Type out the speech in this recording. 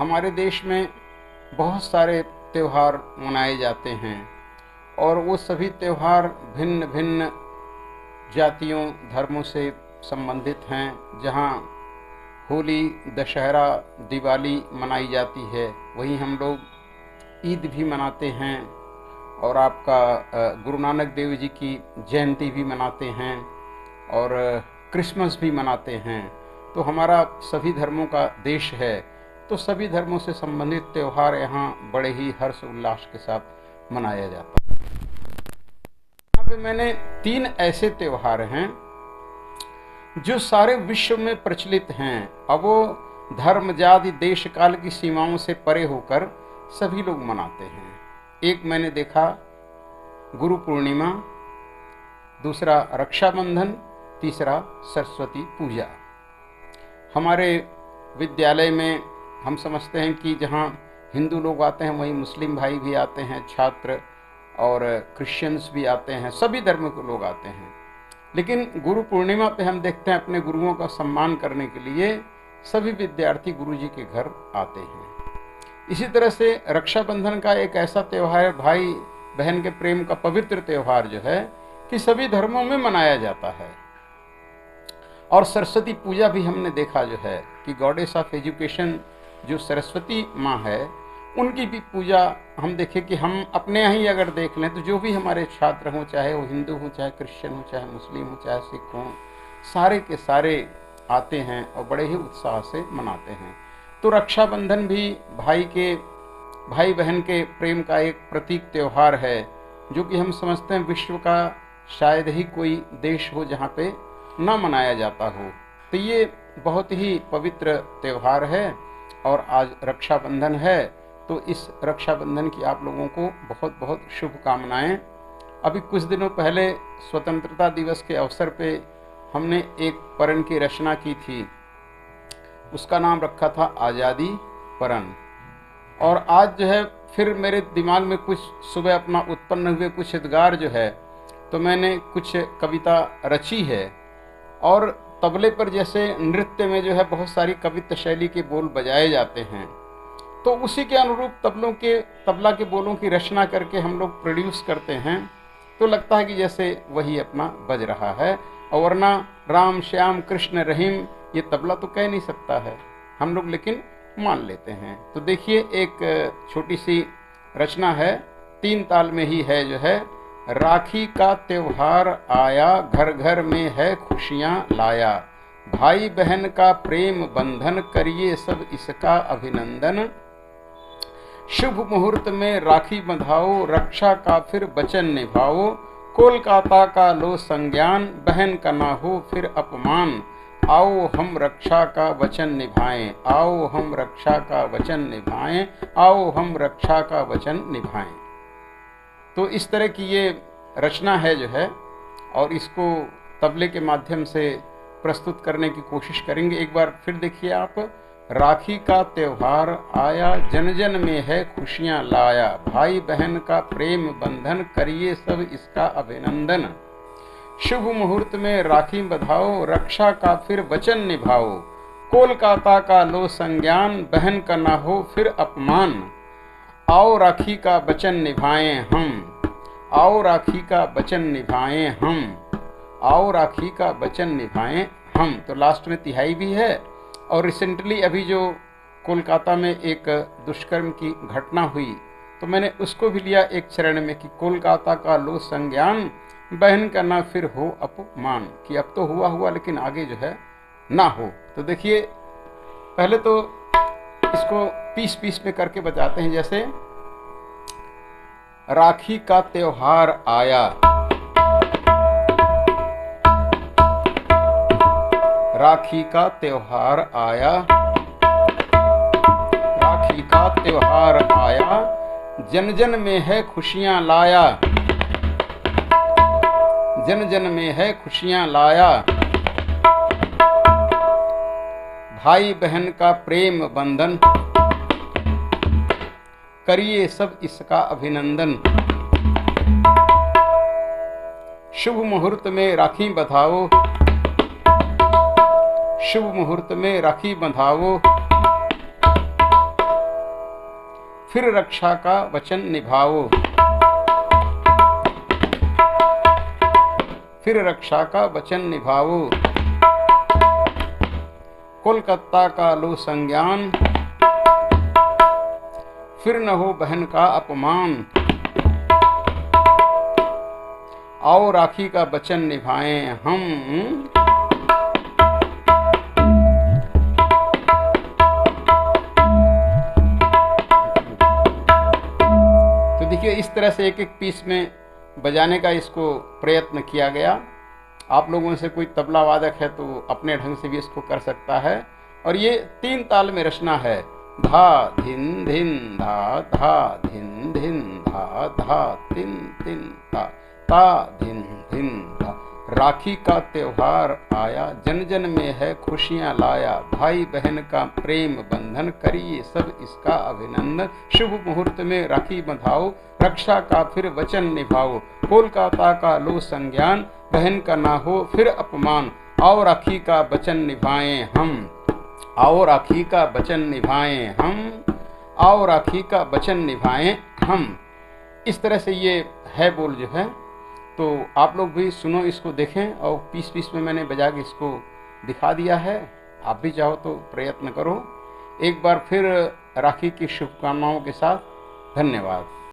हमारे देश में बहुत सारे त्यौहार मनाए जाते हैं और वो सभी त्यौहार भिन्न भिन्न जातियों धर्मों से संबंधित हैं। जहाँ होली, दशहरा, दिवाली मनाई जाती है, वहीं हम लोग ईद भी मनाते हैं और आपका गुरु नानक देव जी की जयंती भी मनाते हैं और क्रिसमस भी मनाते हैं। तो हमारा सभी धर्मों का देश है, तो सभी धर्मों से संबंधित त्यौहार यहाँ बड़े ही हर्ष उल्लास के साथ मनाया जाता है। यहाँ पे मैंने 3 ऐसे त्यौहार हैं जो सारे विश्व में प्रचलित हैं। अब वो धर्म, जाति, देश काल की सीमाओं से परे होकर सभी लोग मनाते हैं। एक मैंने देखा गुरु पूर्णिमा, दूसरा रक्षाबंधन, तीसरा सरस्वती पूजा। हमारे विद्यालय में हम समझते हैं कि जहाँ हिंदू लोग आते हैं वहीं मुस्लिम भाई भी आते हैं, छात्र, और क्रिश्चियंस भी आते हैं, सभी धर्म के लोग आते हैं। लेकिन गुरु पूर्णिमा पे हम देखते हैं अपने गुरुओं का सम्मान करने के लिए सभी विद्यार्थी गुरु जी के घर आते हैं। इसी तरह से रक्षाबंधन का एक ऐसा त्यौहार है, भाई बहन के प्रेम का पवित्र त्यौहार जो है कि सभी धर्मों में मनाया जाता है। और सरस्वती पूजा भी हमने देखा जो है कि गॉडेस ऑफ एजुकेशन जो सरस्वती माँ है, उनकी भी पूजा हम देखें कि हम अपने यहाँ ही अगर देख लें तो जो भी हमारे छात्र हों, चाहे वो हिंदू हों, चाहे क्रिश्चियन हों, चाहे मुस्लिम हों, चाहे सिख हों, सारे के सारे आते हैं और बड़े ही उत्साह से मनाते हैं। तो रक्षाबंधन भी भाई बहन के प्रेम का एक प्रतीक त्यौहार है, जो कि हम समझते हैं विश्व का शायद ही कोई देश हो जहाँ पे ना मनाया जाता हो। तो ये बहुत ही पवित्र त्यौहार है और आज रक्षाबंधन है, तो इस रक्षाबंधन की आप लोगों को बहुत बहुत शुभकामनाएं। अभी कुछ दिनों पहले स्वतंत्रता दिवस के अवसर पे हमने एक परन की रचना की थी, उसका नाम रखा था आज़ादी परन। और आज जो है फिर मेरे दिमाग में कुछ सुबह अपना उत्पन्न हुए कुछ उद्गार जो है, तो मैंने कुछ कविता रची है। और तबले पर जैसे नृत्य में जो है बहुत सारी कविता शैली के बोल बजाए जाते हैं, तो उसी के अनुरूप तबला के बोलों की रचना करके हम लोग प्रोड्यूस करते हैं, तो लगता है कि जैसे वही अपना बज रहा है। और वरना राम, श्याम, कृष्ण, रहीम ये तबला तो कह नहीं सकता है हम लोग, लेकिन मान लेते हैं। तो देखिए एक छोटी सी रचना है, 3 ताल में ही है जो है। राखी का त्योहार आया, घर घर में है खुशियाँ लाया, भाई बहन का प्रेम बंधन, करिए सब इसका अभिनंदन। शुभ मुहूर्त में राखी बंधाओ, रक्षा का फिर वचन निभाओ, कोलकाता का लो संज्ञान, बहन का ना हो फिर अपमान। आओ हम रक्षा का वचन निभाएं, आओ हम रक्षा का वचन निभाएं, आओ हम रक्षा का वचन निभाएं। तो इस तरह की ये रचना है जो है, और इसको तबले के माध्यम से प्रस्तुत करने की कोशिश करेंगे। एक बार फिर देखिए आप। राखी का त्योहार आया, जन जन में है खुशियाँ लाया, भाई बहन का प्रेम बंधन, करिए सब इसका अभिनंदन। शुभ मुहूर्त में राखी बंधाओ, रक्षा का फिर वचन निभाओ, कोलकाता का लो संज्ञान, बहन का ना हो फिर अपमान। आओ राखी का वचन निभाएं हम, आओ राखी का वचन निभाएं हम, आओ राखी का वचन निभाएं हम। तो लास्ट में तिहाई भी है। और रिसेंटली अभी जो कोलकाता में एक दुष्कर्म की घटना हुई, तो मैंने उसको भी लिया एक चरण में कि कोलकाता का लो संज्ञान, बहन का ना फिर हो अपमान, कि अब तो हुआ लेकिन आगे जो है ना हो। तो देखिए पहले तो इसको पीस में करके बताते हैं। जैसे राखी का त्योहार आया, राखी का त्योहार आया, राखी का त्योहार आया, जन जन में है खुशियाँ लाया, जन जन में है खुशियाँ लाया, भाई बहन का प्रेम बंधन, करिए सब इसका अभिनंदन। शुभ मुहूर्त में राखी बंधाओ, शुभ मुहूर्त में राखी बंधाओ, फिर रक्षा का वचन निभाओ, फिर रक्षा का वचन निभाओ। कोलकाता का लो संज्ञान, फिर न हो बहन का अपमान। आओ राखी का वचन निभाएं हम। तो देखिए इस तरह से एक एक पीस में बजाने का इसको प्रयत्न किया गया। आप लोगों से कोई तबला वादक है तो अपने ढंग से भी इसको कर सकता है। और ये 3 ताल में रचना है, धा धिन धिन धा, धा धिन धिन धा, धा तिन तिन धा, ता धिन धिन धा। राखी का त्योहार आया, जन जन में है खुशियां लाया। भाई बहन का प्रेम बंधन, करिए सब इसका अभिनंदन। शुभ मुहूर्त में राखी बंधाओ, रक्षा का फिर वचन निभाओ। कोलकाता का लो संज्ञान, बहन का ना हो फिर अपमान। आओ राखी का वचन निभाएं हम, आओ राखी का वचन निभाएं हम, आओ राखी का वचन निभाएं हम। इस तरह से ये है बोल जो है। तो आप लोग भी सुनो, इसको देखें, और पीस पीस में मैंने बजा के इसको दिखा दिया है। आप भी चाहो तो प्रयत्न करो। एक बार फिर राखी की शुभकामनाओं के साथ धन्यवाद।